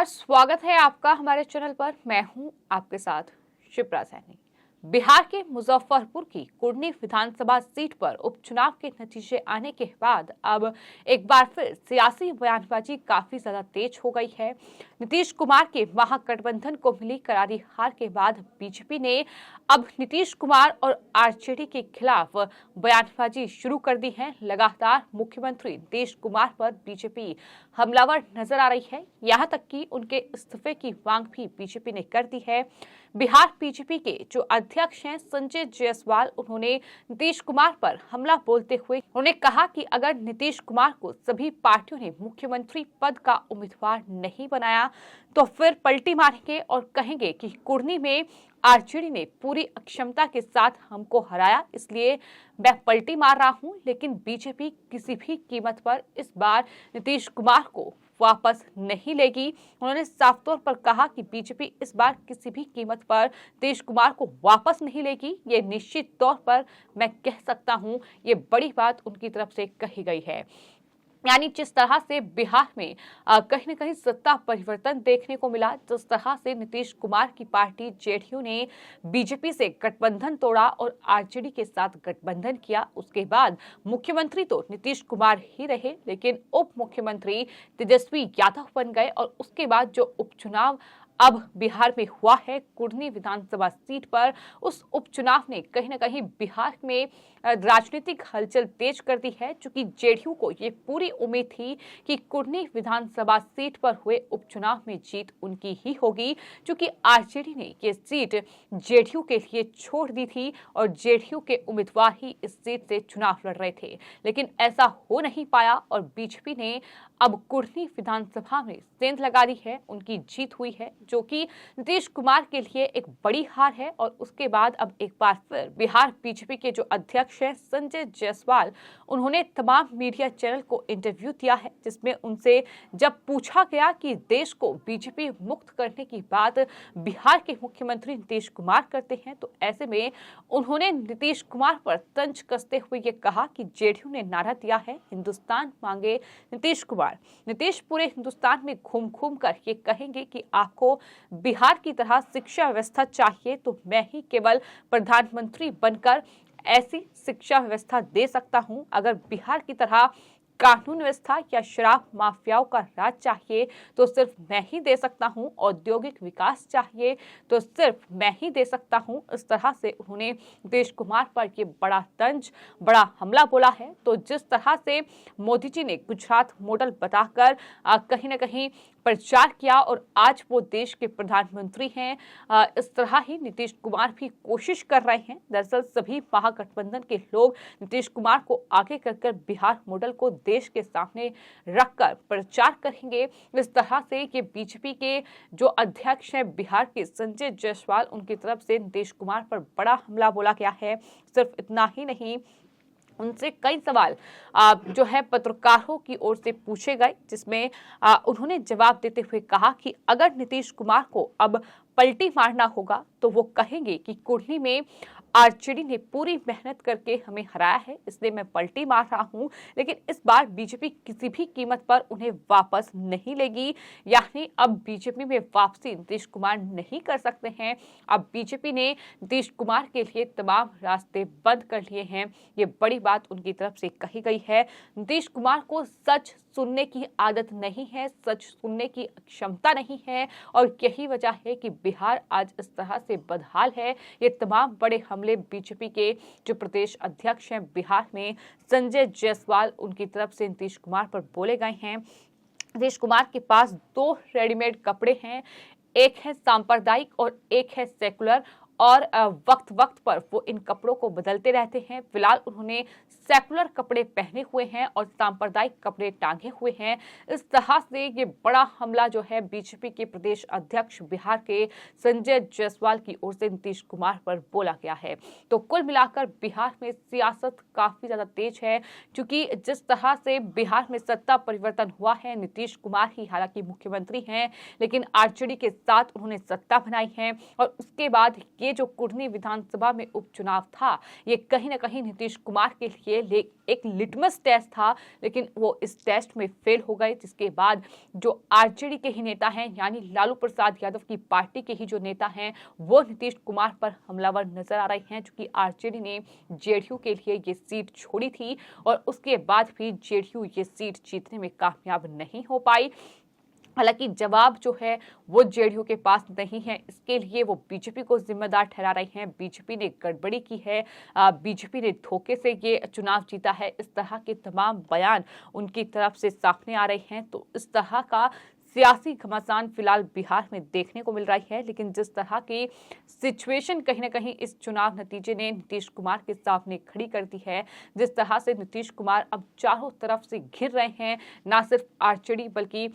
नमस्कार, स्वागत है आपका हमारे चैनल पर। मैं हूं आपके साथ शिप्रा सैनी। बिहार के मुजफ्फरपुर की कुर्नी विधानसभा सीट पर उपचुनाव के नतीजे आने के बाद अब एक बार फिर सियासी बयानबाजी काफी ज्यादा तेज हो गई है। नीतीश कुमार के महागठबंधन को मिली करारी हार के बाद बीजेपी ने अब नीतीश कुमार और आरजेडी के खिलाफ बयानबाजी शुरू कर दी है। लगातार मुख्यमंत्री नीतीश कुमार पर बीजेपी हमलावर नजर आ रही है। यहां तक कि उनके इस्तीफे की मांग भी बीजेपी ने कर दी है। बिहार बीजेपी के जो अध्यक्ष हैं संजय जायसवाल, उन्होंने नीतीश कुमार पर हमला बोलते हुए उन्होंने कहा कि अगर नीतीश कुमार को सभी पार्टियों ने मुख्यमंत्री पद का उम्मीदवार नहीं बनाया तो फिर पलटी मारेंगे और कहेंगे कि कुर्नी में आरजेडी ने पूरी अक्षमता के साथ हमको हराया, इसलिए मैं पलटी मार रहा हूं। लेकिन बीजेपी किसी भी कीमत पर इस बार नीतीश कुमार को वापस नहीं लेगी। उन्होंने साफ तौर पर कहा कि बीजेपी इस बार किसी भी कीमत पर नीतीश कुमार को वापस नहीं लेगी। ये निश्चित तौर पर मैं कह सकता हूं, ये बड़ी बात उनकी तरफ से कही गई है। यानी जिस तरह से बिहार में कहीं न कहीं सत्ता परिवर्तन देखने को मिला, जिस तरह से नीतीश कुमार की पार्टी जेडीयू ने बीजेपी से गठबंधन तोड़ा और आरजेडी के साथ गठबंधन किया, उसके बाद मुख्यमंत्री तो नीतीश कुमार ही रहे, लेकिन उप मुख्यमंत्री तेजस्वी यादव बन गए। और उसके बाद जो उपचुनाव अब बिहार में हुआ है कुर्नी विधानसभा सीट पर, उस उपचुनाव ने कहीं न कहीं बिहार में राजनीतिक हलचल तेज कर दी है। चूंकि जेडीयू को ये पूरी उम्मीद थी कि कुर्नी विधानसभा सीट पर हुए उपचुनाव में जीत उनकी ही होगी, क्योंकि आरजेडी ने ये सीट जेडीयू के लिए छोड़ दी थी और जेडीयू के उम्मीदवार ही इस सीट से चुनाव लड़ रहे थे। लेकिन ऐसा हो नहीं पाया और बीजेपी ने अब कुर्नी विधानसभा में सेंध लगा दी है, उनकी जीत हुई है, जो कि नीतीश कुमार के लिए एक बड़ी हार है। और उसके बाद अब एक बार फिर बिहार बीजेपी के जो अध्यक्ष हैं संजय जायसवाल, उन्होंने तमाम मीडिया चैनल को इंटरव्यू दिया है, जिसमें उनसे जब पूछा गया कि देश को बीजेपी मुक्त करने की बात बिहार के मुख्यमंत्री नीतीश कुमार करते हैं, तो ऐसे में उन्होंने नीतीश कुमार पर तंज कसते हुए ये कहा कि जेडीयू ने नारा दिया है हिंदुस्तान मांगे नीतीश कुमार। नीतीश पूरे हिंदुस्तान में घूम घूम कर ये कहेंगे कि आपको बिहार की तरह शिक्षा व्यवस्था चाहिए तो मैं ही केवल प्रधानमंत्री बनकर ऐसी शिक्षा व्यवस्था दे सकता हूं। अगर बिहार की तरह कानून व्यवस्था या शराब माफियाओं का राज चाहिए तो सिर्फ मैं ही दे सकता हूं। औद्योगिक विकास चाहिए तो सिर्फ मैं ही दे सकता हूं। इस तरह से उन्होंने नीतीश कुमार पर ये बड़ा तंज, बड़ा हमला बोला है। तो जिस तरह से मोदी जी ने गुजरात मॉडल बताकर कहीं न कहीं प्रचार किया और आज वो देश के प्रधानमंत्री हैं, इस तरह ही नीतीश कुमार भी कोशिश कर रहे हैं। दरअसल सभी महागठबंधन के लोग नीतीश कुमार को आगे कर बिहार मॉडल को देश के सामने रखकर प्रचार करेंगे। इस तरह से ये बीजेपी के जो अध्यक्ष हैं बिहार के संजय जायसवाल, उनकी तरफ से नीतीश कुमार पर बड़ा हमला बोला गया है। सिर्फ इतना ही नहीं, उनसे कई सवाल जो है पत्रकारों की ओर से पूछे गए, जिसमें उन्होंने जवाब देते हुए कहा कि अगर नीतीश कुमार को अब पलटी मारना होगा तो वो कहेंगे कि कुर्नी में आरजेडी ने पूरी मेहनत करके हमें हराया है, इसलिए मैं पलटी मार रहा हूं। लेकिन इस बार बीजेपी किसी भी कीमत पर उन्हें वापस नहीं लेगी। यानी अब बीजेपी में वापसी नीतीश कुमार नहीं कर सकते हैं। अब बीजेपी ने नीतीश कुमार के लिए तमाम रास्ते बंद कर लिए हैं। ये बड़ी बात उनकी तरफ से कही गई है। नीतीश कुमार को सच सुनने की आदत नहीं है, सच सुनने की क्षमता नहीं है, और यही वजह है कि बिहार आज इस तरह से बदहाल है। ये तमाम बड़े हमले बीजेपी के जो प्रदेश अध्यक्ष हैं बिहार में संजय जायसवाल, उनकी तरफ से नीतीश कुमार पर बोले गए हैं। नीतीश कुमार के पास दो रेडीमेड कपड़े हैं, एक है सांप्रदायिक और एक है सेकुलर, और वक्त वक्त पर वो इन कपड़ों को बदलते रहते हैं। फिलहाल उन्होंने सेकुलर कपड़े पहने हुए हैं और सांप्रदायिक कपड़े टांगे हुए हैं। इस तरह से ये बड़ा हमला जो है बीजेपी के प्रदेश अध्यक्ष बिहार के संजय जायसवाल की ओर से नीतीश कुमार पर बोला गया है। तो कुल मिलाकर बिहार में सियासत काफी ज्यादा तेज है, क्योंकि जिस तरह से बिहार में सत्ता परिवर्तन हुआ है, नीतीश कुमार ही हालांकि मुख्यमंत्री हैं, लेकिन आरजेडी के साथ उन्होंने सत्ता बनाई है और उसके बाद ये ये जो कुढ़नी विधानसभा में उपचुनाव था, ये कहीं ना कहीं नीतीश कुमार के लिए एक लिटमस टेस्ट था, लेकिन वो इस टेस्ट में फेल हो गए, जिसके बाद जो आरजेडी के ही नेता हैं, यानी लालू प्रसाद यादव की पार्टी के ही जो नेता हैं, वो नीतीश कुमार पर हमलावर नजर आ रहे हैं, क्योंकि आरजेडी ने जेडीयू के लिए ये सीट छोड़ी थी और उसके बाद भी जेडीयू ये सीट जीतने में कामयाब नहीं हो पाई। हालांकि जवाब जो है वो जेडीयू के पास नहीं है, इसके लिए वो बीजेपी को जिम्मेदार ठहरा रही हैं। बीजेपी ने गड़बड़ी की है, बीजेपी ने धोखे से ये चुनाव जीता है, इस तरह के तमाम बयान उनकी तरफ से सामने आ रहे हैं। तो इस तरह का सियासी घमासान फिलहाल बिहार में देखने को मिल रही है, लेकिन जिस तरह की सिचुएशन कहीं ना कहीं इस चुनाव नतीजे ने नीतीश कुमार के सामने खड़ी कर दी है, जिस तरह से नीतीश कुमार अब चारों तरफ से घिर रहे हैं, ना सिर्फ आरजेडी बल्कि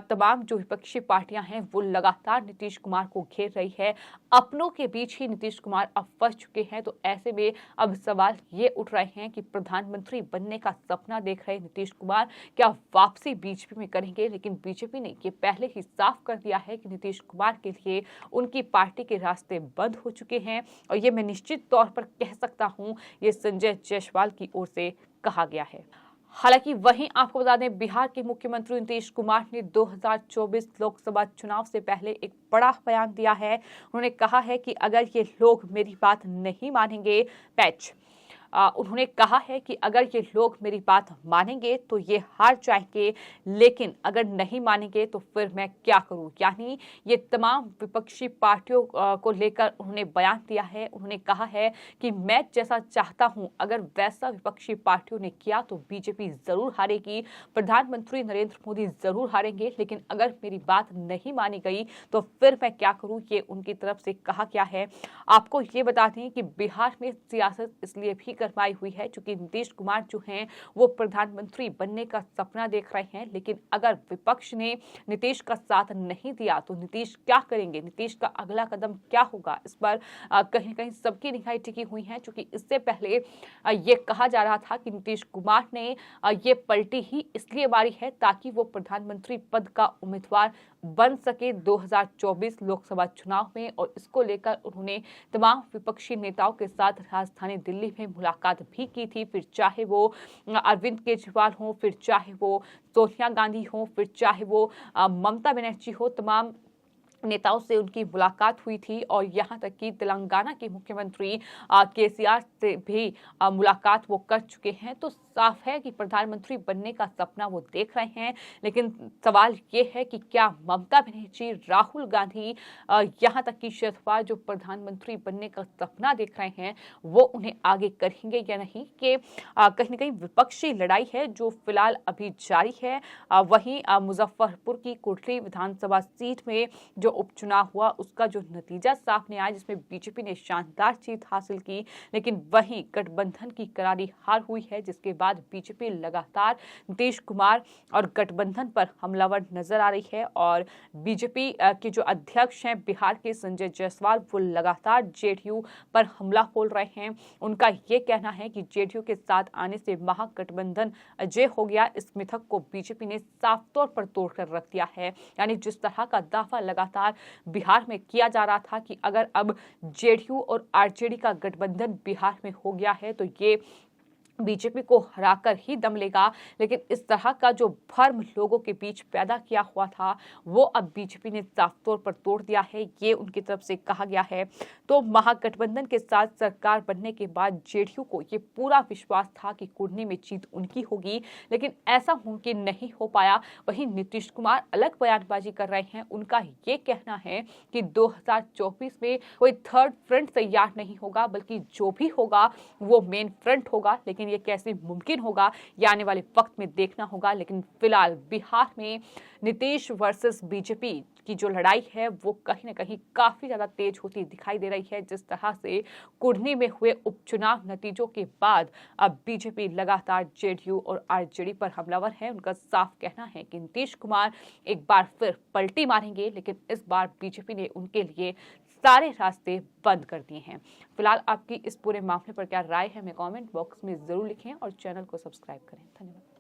तमाम जो विपक्षी पार्टियां हैं वो लगातार नीतीश कुमार को घेर रही है। अपनों के बीच ही नीतीश कुमार अब फंस चुके हैं। तो ऐसे में अब सवाल ये उठ रहे हैं कि प्रधानमंत्री बनने का सपना देख रहे नीतीश कुमार क्या वापसी बीजेपी में करेंगे, लेकिन बीजेपी ने ये पहले ही साफ कर दिया है कि नीतीश कुमार के लिए उनकी पार्टी के रास्ते बंद हो चुके हैं। और ये मैं निश्चित तौर पर कह सकता हूं, ये संजय जायसवाल की ओर से कहा गया है। हालांकि वहीं आपको बता दें, बिहार के मुख्यमंत्री नीतीश कुमार ने 2024 लोकसभा चुनाव से पहले एक बड़ा बयान दिया है। उन्होंने कहा है कि अगर ये लोग मेरी बात नहीं मानेंगे, उन्होंने कहा है कि अगर ये लोग मेरी बात मानेंगे तो ये हार जाएंगे, लेकिन अगर नहीं मानेंगे तो फिर मैं क्या करूं। यानी ये तमाम विपक्षी पार्टियों को लेकर उन्होंने बयान दिया है। उन्होंने कहा है कि मैं जैसा चाहता हूं अगर वैसा विपक्षी पार्टियों ने किया तो बीजेपी जरूर हारेगी, प्रधानमंत्री नरेंद्र मोदी जरूर हारेंगे, लेकिन अगर मेरी बात नहीं मानी गई तो फिर मैं क्या करूं, ये उनकी तरफ से कहा गया है। आपको ये बता दें कि बिहार में सियासत इसलिए भी गरमाई हुई है क्योंकि नीतीश कुमार जो हैं वो प्रधानमंत्री बनने का सपना देख रहे हैं, लेकिन अगर विपक्ष ने नीतीश का साथ नहीं दिया तो नीतीश क्या करेंगे, नीतीश का अगला कदम क्या होगा, इस पर कहीं कहीं सबकी निगाहें टिकी हुई हैं। क्योंकि इससे पहले ये कहा जा रहा था कि नीतीश कुमार ने ये पलटी ही इसलिए मारी है ताकि वो प्रधानमंत्री पद का उम्मीदवार बन सके 2024 लोकसभा चुनाव में, और इसको लेकर उन्होंने तमाम विपक्षी नेताओं के साथ राजधानी दिल्ली में मुलाकात भी की थी। फिर चाहे वो अरविंद केजरीवाल हो, फिर चाहे वो सोनिया गांधी हो, फिर चाहे वो ममता बनर्जी हो, तमाम नेताओं से उनकी मुलाकात हुई थी। और यहाँ तक कि तेलंगाना के मुख्यमंत्री केसीआर से भी मुलाकात वो कर चुके हैं। तो साफ है कि प्रधानमंत्री बनने का सपना वो देख रहे हैं, लेकिन सवाल ये है कि क्या ममता बनर्जी, राहुल गांधी, यहाँ तक कि शरद पवार जो प्रधानमंत्री बनने का सपना देख रहे हैं वो उन्हें आगे करेंगे या नहीं। कि कहीं ना कहीं विपक्षी लड़ाई है जो फिलहाल अभी जारी है। वहीं मुजफ्फरपुर की कुढ़नी विधानसभा सीट में जो उपचुनाव हुआ उसका जो नतीजा सामने आया, जिसमें बीजेपी ने शानदार जीत हासिल की, लेकिन वहीं गठबंधन की करारी हार हुई है, जिसके बाद बीजेपी लगातार नीतीश कुमार और गठबंधन पर हमलावर नजर आ रही है। और बीजेपी के जो अध्यक्ष हैं बिहार के संजय जायसवाल, वो लगातार जेडीयू पर हमला बोल रहे हैं। उनका ये कहना है कि जेडीयू के साथ आने से महागठबंधन अजय हो गया। इस मिथक को बीजेपी ने साफ तौर पर तोड़कर रख दिया है। यानी जिस तरह का दावा लगातार बिहार में किया जा रहा था कि अगर अब जेडीयू और आरजेडी का गठबंधन बिहार में हो गया है तो ये बीजेपी को हराकर ही दम लेगा, लेकिन इस तरह का जो भ्रम लोगों के बीच पैदा किया हुआ था वो अब बीजेपी ने साफ तौर पर तोड़ दिया है, ये उनकी तरफ से कहा गया है। तो महागठबंधन के साथ सरकार बनने के बाद जेडीयू को ये पूरा विश्वास था कि कुढ़नी में जीत उनकी होगी, लेकिन ऐसा मुमकिन नहीं हो पाया। वहीं नीतीश कुमार अलग बयानबाजी कर रहे हैं। उनका ये कहना है कि 2024 में कोई थर्ड फ्रंट तैयार नहीं होगा, बल्कि जो भी होगा वो मेन फ्रंट होगा। लेकिन ये कैसे मुमकिन होगा ये आने वाले वक्त में देखना होगा। लेकिन फिलहाल बिहार में नीतीश वर्सेस बीजेपी की जो लड़ाई है वो कहीं ना कहीं काफी ज्यादा तेज होती दिखाई दे रही है। जिस तरह से कुढ़नी में हुए उपचुनाव नतीजों के बाद अब बीजेपी लगातार जेडीयू और आरजेडी पर हमलावर है। उनका साफ कहना है कि नीतीश कुमार एक बार फिर पलटी मारेंगे, लेकिन इस बार बीजेपी ने उनके लिए सारे रास्ते बंद कर दिए हैं। फिलहाल आपकी इस पूरे मामले पर क्या राय है, हमें कमेंट बॉक्स में जरूर लिखें और चैनल को सब्सक्राइब करें। धन्यवाद।